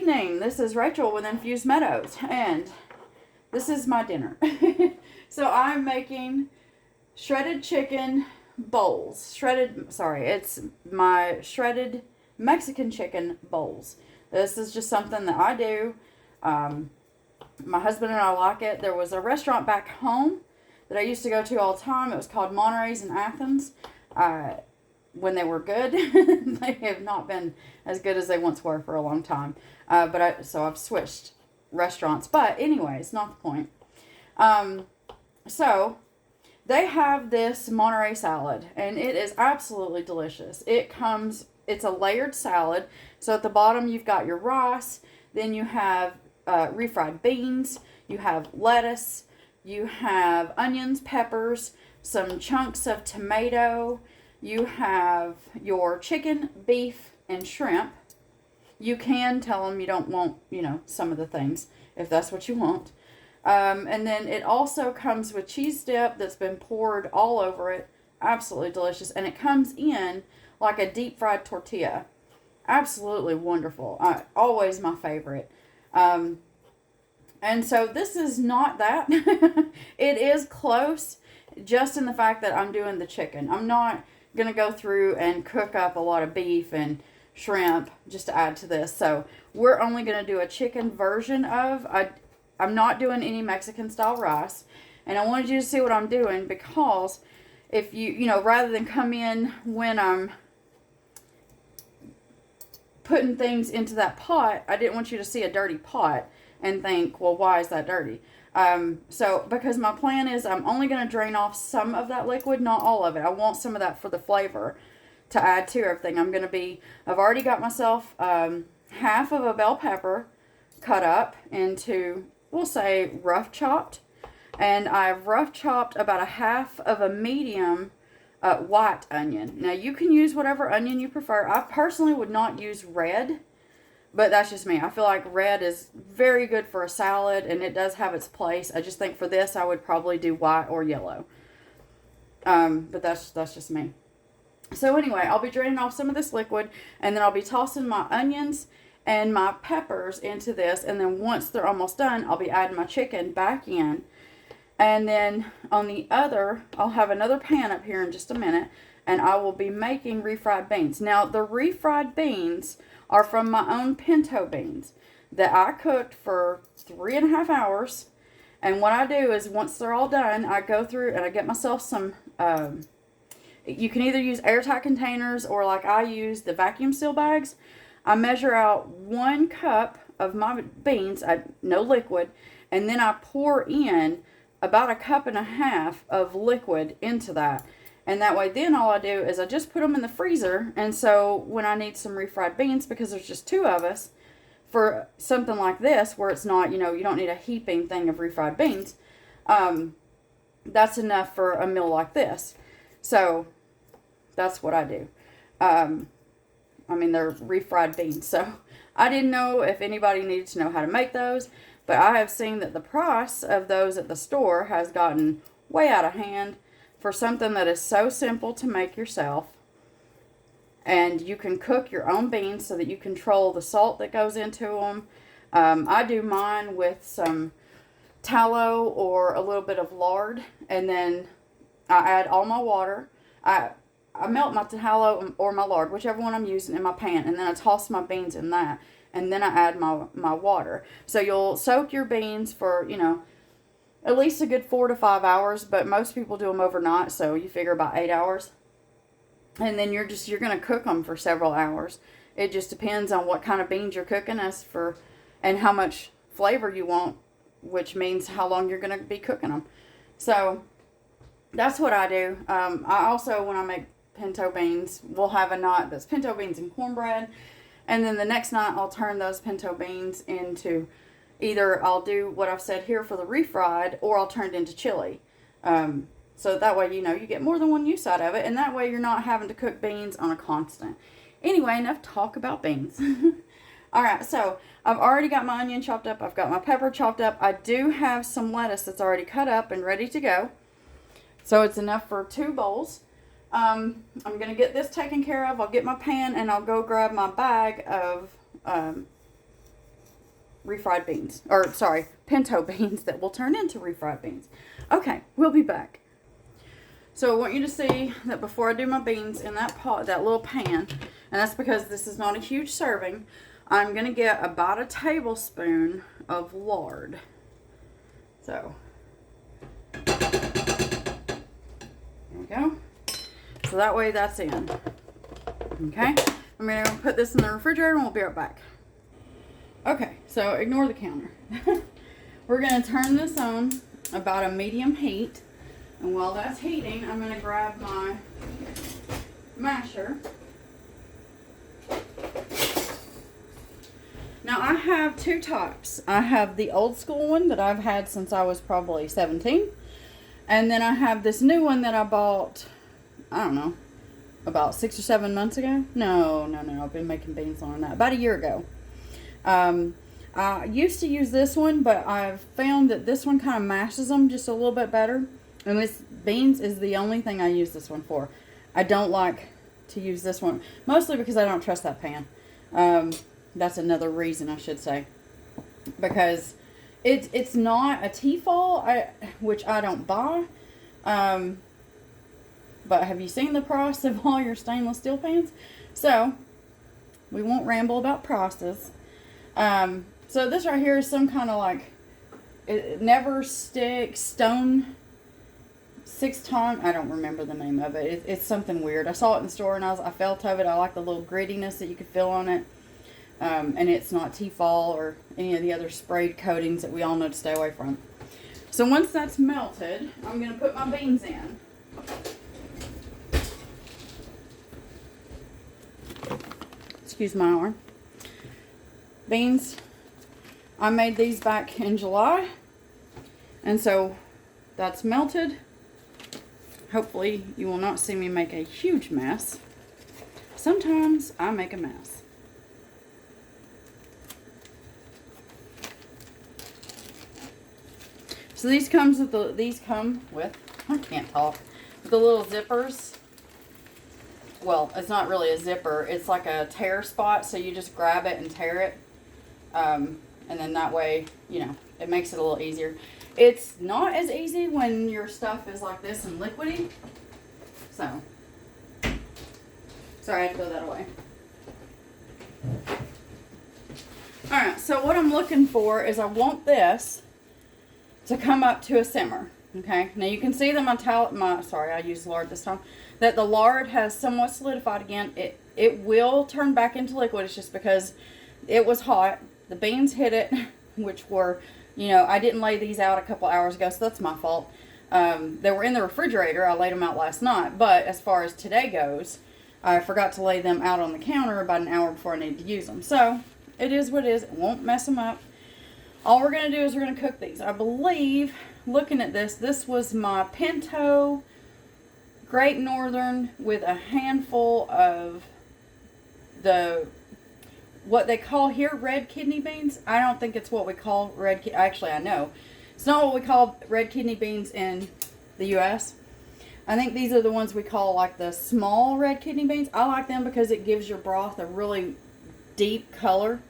evening. This is Rachel with Infused Meadows, and this is my dinner. So I'm making shredded chicken bowls. It's my shredded Mexican chicken bowls. This is just something that I do. My husband and I like it. There was a restaurant back home that I used to go to all the time. It was called Monterey's in Athens. When they were good, they have not been as good as they once were for a long time. So I've switched restaurants. But anyways, not the point. So they have this Monterey salad, and it is absolutely delicious. It's a layered salad. So at the bottom, you've got your rice, then you have refried beans, you have lettuce, you have onions, peppers, some chunks of tomato, you have your chicken, beef, and shrimp. You can tell them you don't want, some of the things, if that's what you want. And then it also comes with cheese dip that's been poured all over it. Absolutely delicious. And it comes in like a deep fried tortilla. Absolutely wonderful. Always my favorite. And so this is not that. It is close, just in the fact that I'm doing the chicken. I'm not going to go through and cook up a lot of beef and shrimp just to add to this. So we're only going to do a chicken version of. I'm not doing any Mexican style rice. And I wanted you to see what I'm doing, because if rather than come in when I'm putting things into that pot, I didn't want you to see a dirty pot and think, well, why is that dirty? So because my plan is I'm only going to drain off some of that liquid, not all of it. I want some of that for the flavor to add to everything. I've already got myself half of a bell pepper cut up into, we'll say, rough chopped. And I've rough chopped about a half of a medium white onion. Now you can use whatever onion you prefer. I personally would not use red, but that's just me. I feel like red is very good for a salad, and it does have its place. I just think for this, I would probably do white or yellow. But that's just me. So anyway, I'll be draining off some of this liquid, and then I'll be tossing my onions and my peppers into this. And then once they're almost done, I'll be adding my chicken back in. And then on the other, I'll have another pan up here in just a minute, and I will be making refried beans. Now, the refried beans are from my own pinto beans that I cooked for 3.5 hours. And what I do is, once they're all done, I go through and I get myself some, you can either use airtight containers, or like I use the vacuum seal bags. I measure out 1 cup of my beans, no liquid, and then I pour in about 1.5 cups of liquid into that. And that way, then all I do is I just put them in the freezer. And so when I need some refried beans, because there's just 2 of us, for something like this, where it's not, you don't need a heaping thing of refried beans, that's enough for a meal like this. So that's what I do. They're refried beans. So I didn't know if anybody needed to know how to make those, but I have seen that the price of those at the store has gotten way out of hand for something that is so simple to make yourself. And you can cook your own beans so that you control the salt that goes into them. I do mine with some tallow or a little bit of lard, and then I add all my water. I melt my tallow or my lard, whichever one I'm using, in my pan, and then I toss my beans in that, and then I add my water. So you'll soak your beans for, at least a good 4 to 5 hours, but most people do them overnight, so you figure about 8 hours. And then you're going to cook them for several hours. It just depends on what kind of beans you're cooking and how much flavor you want, which means how long you're going to be cooking them. So that's what I do. I also, when I make pinto beans, we'll have a night that's pinto beans and cornbread. And then the next night, I'll turn those pinto beans into, either I'll do what I've said here for the refried, or I'll turn it into chili. So that way, you get more than one use out of it. And that way, you're not having to cook beans on a constant. Anyway, enough talk about beans. All right, so I've already got my onion chopped up. I've got my pepper chopped up. I do have some lettuce that's already cut up and ready to go. So it's enough for 2 bowls. I'm going to get this taken care of. I'll get my pan, and I'll go grab my bag of refried beans. Or, sorry, pinto beans that will turn into refried beans. Okay, we'll be back. So I want you to see that before I do my beans in that pot, that little pan, and that's because this is not a huge serving, I'm going to get about a tablespoon of lard. So, there we go. So that way that's in. Okay, I'm going to put this in the refrigerator and we'll be right back. Okay, so ignore the counter. We're going to turn this on about a medium heat. And while that's heating, I'm going to grab my masher. Now I have two types. I have the old school one that I've had since I was probably 17. And then I have this new one that I bought, I don't know, about 6 or 7 months ago. No. I've been making beans longer than that. About a year ago. I used to use this one, but I've found that this one kind of mashes them just a little bit better. And this beans is the only thing I use this one for. I don't like to use this one, mostly because I don't trust that pan. That's another reason, I should say. Because it's not a Tefal, which I don't buy. But have you seen the price of all your stainless steel pans? So, we won't ramble about prices. So this right here is some kind of like, it never stick stone 6 times. I don't remember the name of it. It's something weird. I saw it in the store and I felt of it. I like the little grittiness that you could feel on it. And it's not Tefal or any of the other sprayed coatings that we all know to stay away from. So once that's melted, I'm going to put my beans in. Excuse my arm. Beans, I made these back in July. And so that's melted. Hopefully you will not see me make a huge mess. Sometimes I make a mess. So these come with I can't talk. With the little zippers. Well, it's not really a zipper. It's like a tear spot, so you just grab it and tear it. And then that way, you know, it makes it a little easier. It's not as easy when your stuff is like this and liquidy. So, sorry, I had to throw that away. Alright, so what I'm looking for is I want this to come up to a simmer. Okay, now you can see that sorry, I used lard this time, that the lard has somewhat solidified again. It will turn back into liquid. It's just because it was hot. The beans hit it, which were, you know, I didn't lay these out a couple hours ago, so that's my fault. They were in the refrigerator. I laid them out last night, but as far as today goes, I forgot to lay them out on the counter about an hour before I needed to use them. So, it is what it is. It won't mess them up. All we're going to do is we're going to cook these. I believe, looking at this was my Pinto Great Northern with a handful of what they call here red kidney beans. I don't think it's what we call actually I know. It's not what we call red kidney beans in the U.S. I think these are the ones we call like the small red kidney beans. I like them because it gives your broth a really deep color.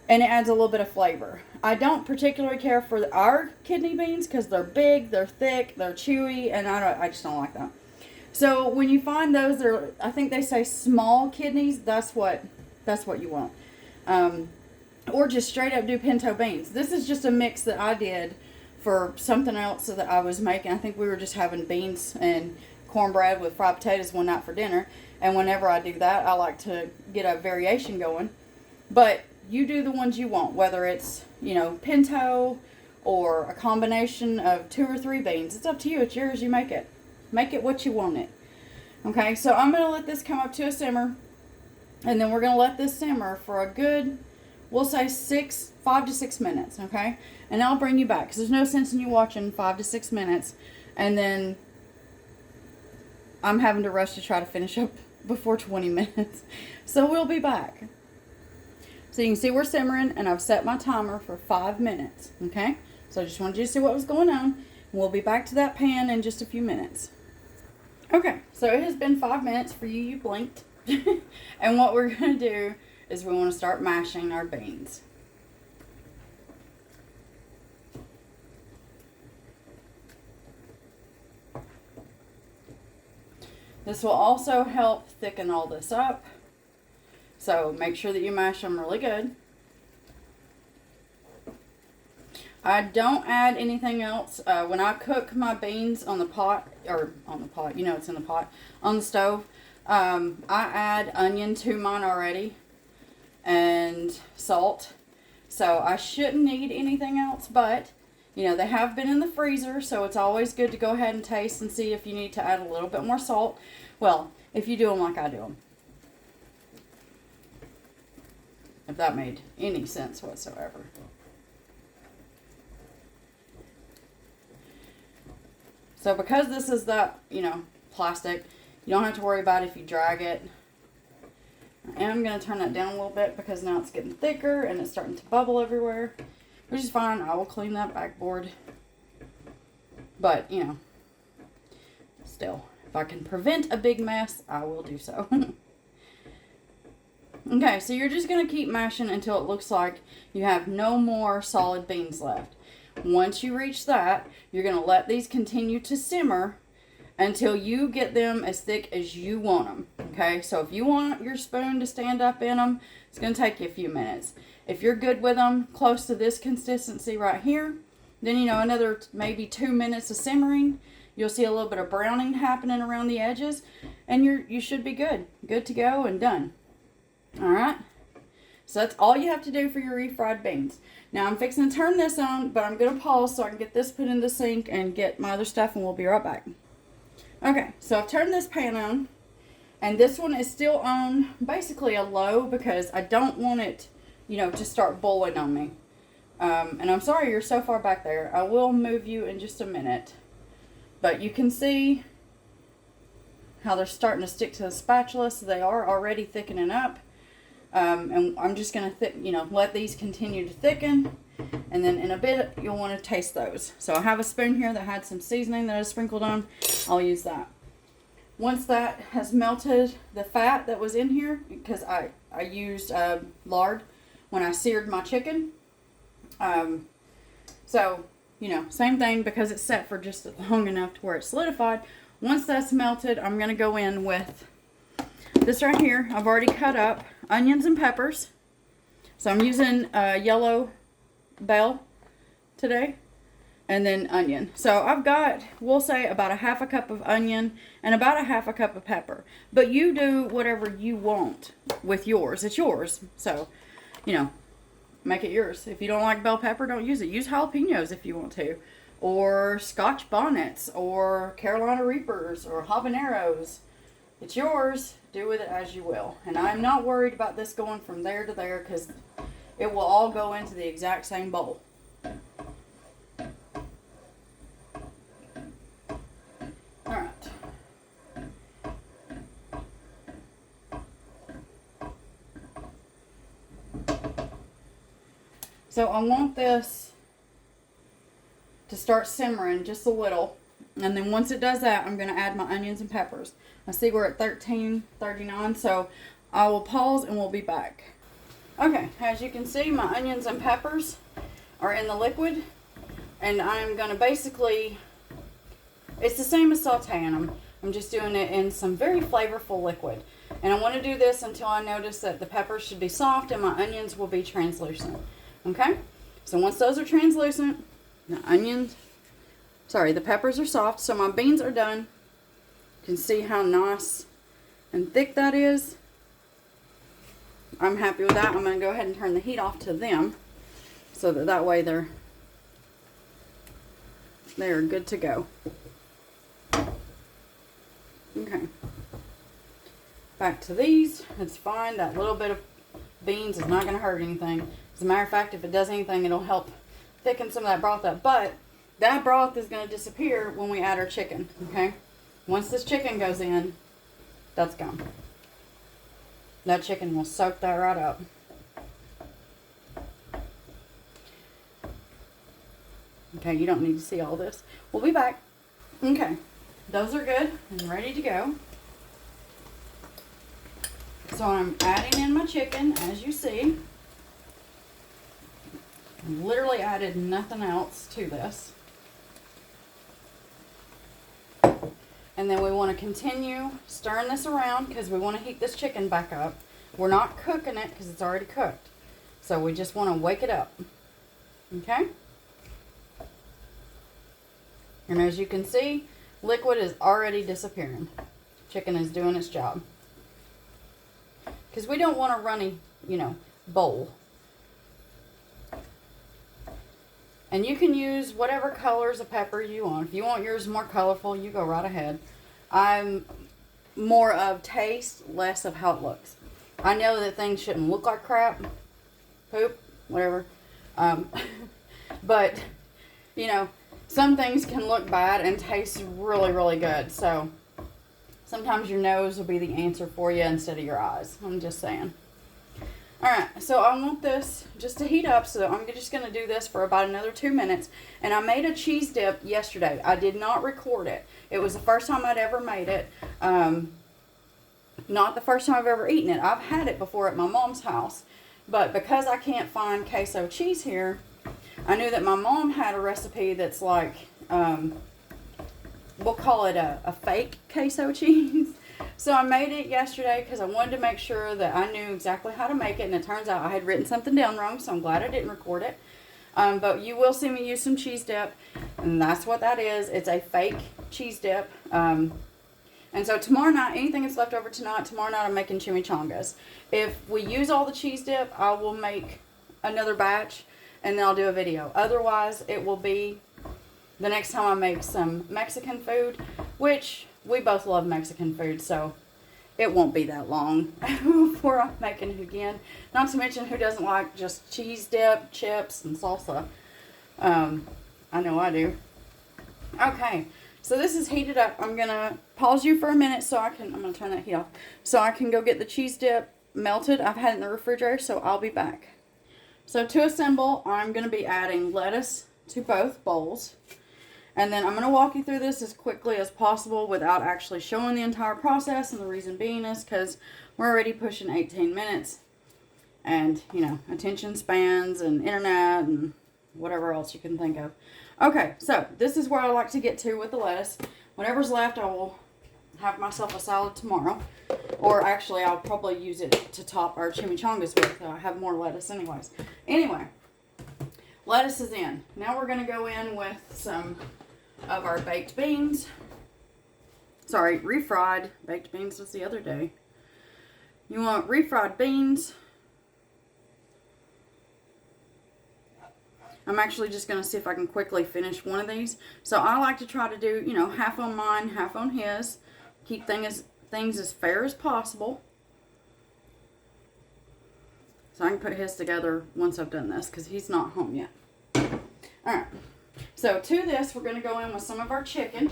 And it adds a little bit of flavor. I don't particularly care for our kidney beans because they're big, they're thick, they're chewy, and I just don't like that. So when you find those, I think they say small kidneys. That's what you want. Or just straight up do pinto beans. This is just a mix that I did for something else that I was making. I think we were just having beans and cornbread with fried potatoes one night for dinner. And whenever I do that, I like to get a variation going. But you do the ones you want, whether it's, you know, pinto or a combination of 2 or 3 beans. It's up to you. It's yours. You make it. Make it what you want it. Okay, so I'm going to let this come up to a simmer. And then we're going to let this simmer for a good, we'll say 5 to 6 minutes, okay? And I'll bring you back, because there's no sense in you watching 5 to 6 minutes. And then I'm having to rush to try to finish up before 20 minutes. So we'll be back. So you can see we're simmering, and I've set my timer for 5 minutes, okay? So I just wanted you to see what was going on. We'll be back to that pan in just a few minutes. Okay, so it has been 5 minutes for you. You blinked. And what we're going to do is we want to start mashing our beans. This will also help thicken all this up. So make sure that you mash them really good. I don't add anything else. When I cook my beans on the pot, you know it's in the pot, on the stove, I add onion to mine already and salt. So I shouldn't need anything else, but you know, they have been in the freezer, so it's always good to go ahead and taste and see if you need to add a little bit more salt. Well, if you do them like I do them. If that made any sense whatsoever. So because this is the, you know, plastic, you don't have to worry about if you drag it. I am going to turn that down a little bit because now it's getting thicker and it's starting to bubble everywhere. Which is fine. I will clean that backboard. But, you know, still, if I can prevent a big mess, I will do so. Okay, so you're just going to keep mashing until it looks like you have no more solid beans left. Once you reach that, you're going to let these continue to simmer until you get them as thick as you want them. Okay, so if you want your spoon to stand up in them, it's going to take you a few minutes. If you're good with them close to this consistency right here, then, you know, another maybe 2 minutes of simmering. You'll see a little bit of browning happening around the edges, and you should be good. Good to go and done. All right. So that's all you have to do for your refried beans. Now I'm fixing to turn this on, but I'm going to pause so I can get this put in the sink and get my other stuff, and we'll be right back. Okay, so I've turned this pan on, and this one is still on basically a low because I don't want it, you know, to start boiling on me. And I'm sorry you're so far back there. I will move you in just a minute. But you can see how they're starting to stick to the spatula, so they are already thickening up. And I'm just going to, let these continue to thicken. And then in a bit, you'll want to taste those. So I have a spoon here that had some seasoning that I sprinkled on. I'll use that. Once that has melted the fat that was in here, because I used lard when I seared my chicken. So, same thing, because it's set for just long enough to where it's solidified. Once that's melted, I'm going to go in with this right here. I've already cut up onions and peppers. So I'm using yellow bell today, and then onion. So I've got, we'll say, about a half a cup of onion and about a half a cup of pepper. But you do whatever you want with yours. It's yours. So, make it yours. If you don't like bell pepper, don't use it. Use jalapenos if you want to. Or Scotch bonnets, or Carolina Reapers, or habaneros. It's yours. Do with it as you will. And I'm not worried about this going from there to there, because it will all go into the exact same bowl. Alright. So I want this to start simmering just a little. And then once it does that, I'm going to add my onions and peppers. I see we're at 13:39, so I will pause and we'll be back. Okay, as you can see, my onions and peppers are in the liquid. And I'm going to basically, it's the same as sauteing them. I'm just doing it in some very flavorful liquid. And I want to do this until I notice that the peppers should be soft and my onions will be translucent. Okay? So once those are translucent, the peppers are soft, so my beans are done. You can see how nice and thick that is. I'm happy with that. I'm going to go ahead and turn the heat off to them so that way they're good to go. Okay. Back to these. It's fine. That little bit of beans is not going to hurt anything. As a matter of fact, if it does anything, it'll help thicken some of that broth up. But that broth is going to disappear when we add our chicken. Okay? Once this chicken goes in, that's gone. That chicken will soak that right up. Okay, you don't need to see all this. We'll be back. Okay, those are good and ready to go. So I'm adding in my chicken, as you see. I literally added nothing else to this. And then we want to continue stirring this around because we want to heat this chicken back up. We're not cooking it because it's already cooked. So we just want to wake it up. Okay? And as you can see, liquid is already disappearing. Chicken is doing its job. Because we don't want a runny, bowl. And you can use whatever colors of pepper you want. If you want yours more colorful, you go right ahead. I'm more of taste, less of how it looks. I know that things shouldn't look like crap, poop, whatever. But, some things can look bad and taste really, really good. So, sometimes your nose will be the answer for you instead of your eyes. I'm just saying. Alright, so I want this just to heat up, so I'm just going to do this for about another 2 minutes. And I made a cheese dip yesterday. I did not record it. It was the first time I'd ever made it. Not the first time I've ever eaten it. I've had it before at my mom's house. But because I can't find queso cheese here, I knew that my mom had a recipe that's like, we'll call it a fake queso cheese. So I made it yesterday because I wanted to make sure that I knew exactly how to make it. And it turns out I had written something down wrong, so I'm glad I didn't record it. But you will see me use some cheese dip. And that's what that is. It's a fake cheese dip. And so tomorrow night, anything that's left over tonight, tomorrow night I'm making chimichangas. If we use all the cheese dip, I will make another batch and then I'll do a video. Otherwise, it will be the next time I make some Mexican food, which we both love Mexican food, so it won't be that long before I'm making it again. Not to mention, who doesn't like just cheese dip, chips, and salsa? I know I do. Okay, so this is heated up. I'm going to pause you for a minute so I'm going to turn that heat off, so I can go get the cheese dip melted. I've had it in the refrigerator, so I'll be back. So to assemble, I'm going to be adding lettuce to both bowls. And then I'm going to walk you through this as quickly as possible without actually showing the entire process. And the reason being is because we're already pushing 18 minutes. And, attention spans and internet and whatever else you can think of. Okay, so this is where I like to get to with the lettuce. Whatever's left, I will have myself a salad tomorrow. Or actually, I'll probably use it to top our chimichangas with. I have more lettuce anyways. Anyway, lettuce is in. Now we're going to go in with some of our baked beans. Sorry, refried. Baked beans was the other day. You want refried beans. I'm actually just going to see if I can quickly finish one of these. So I like to try to do, half on mine, half on his. Keep things as fair as possible. So I can put his together once I've done this because he's not home yet. Alright. So to this, we're going to go in with some of our chicken.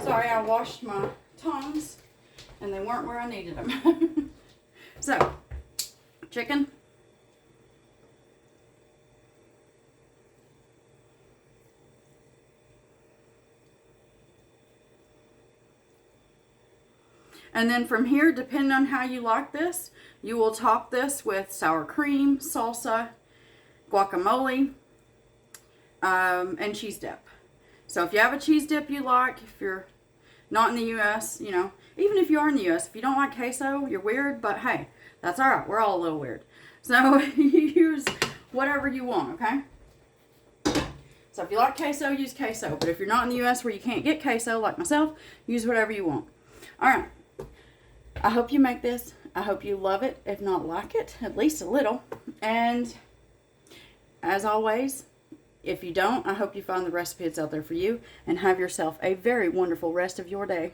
Sorry, I washed my tongs and they weren't where I needed them. So, chicken. And then from here, depending on how you like this, you will top this with sour cream, salsa, guacamole, and cheese dip. So if you have a cheese dip you like, if you're not in the U.S., even if you are in the U.S., if you don't like queso, you're weird, but hey, that's all right. We're all a little weird. So you use whatever you want, okay? So if you like queso, use queso. But if you're not in the U.S. where you can't get queso, like myself, use whatever you want. All right. I hope you make this. I hope you love it, if not like it, at least a little. And as always, if you don't, I hope you find the recipe that's out there for you and have yourself a very wonderful rest of your day.